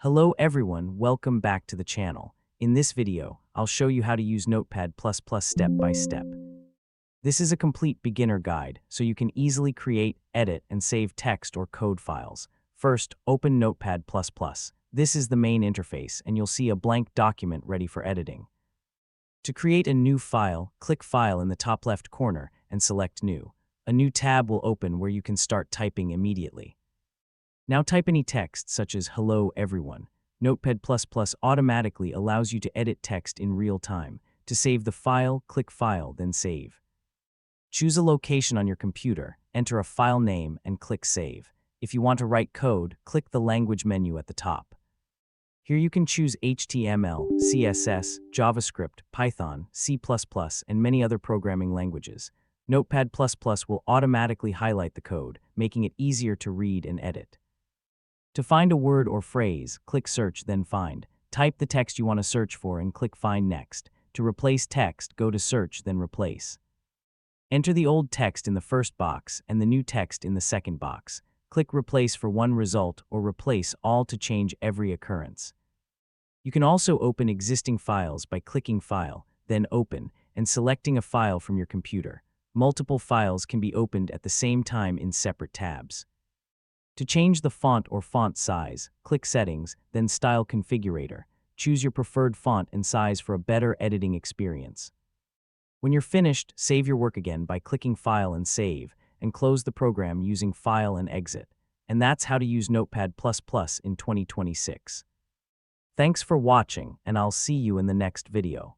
Hello everyone, welcome back to the channel. In this video, I'll show you how to use Notepad++ step by step. This is a complete beginner guide, so you can easily create, edit, and save text or code files. First, open Notepad++. This is the main interface, and you'll see a blank document ready for editing. To create a new file, click File in the top left corner and select New. A new tab will open where you can start typing immediately. Now type any text such as "Hello everyone." Notepad++ automatically allows you to edit text in real time. To save the file, click File, then Save. Choose a location on your computer, enter a file name, and click Save. If you want to write code, click the Language menu at the top. Here you can choose HTML, CSS, JavaScript, Python, C++, and many other programming languages. Notepad++ will automatically highlight the code, making it easier to read and edit. To find a word or phrase, click Search, then Find. Type the text you want to search for and click Find next. To replace text, go to Search, then Replace. Enter the old text in the first box and the new text in the second box. Click Replace for one result or Replace all to change every occurrence. You can also open existing files by clicking File, then Open, and selecting a file from your computer. Multiple files can be opened at the same time in separate tabs. To change the font or font size, click Settings, then Style Configurator. Choose your preferred font and size for a better editing experience. When you're finished, save your work again by clicking File and Save, and close the program using File and Exit. And that's how to use Notepad++ in 2026. Thanks for watching, and I'll see you in the next video.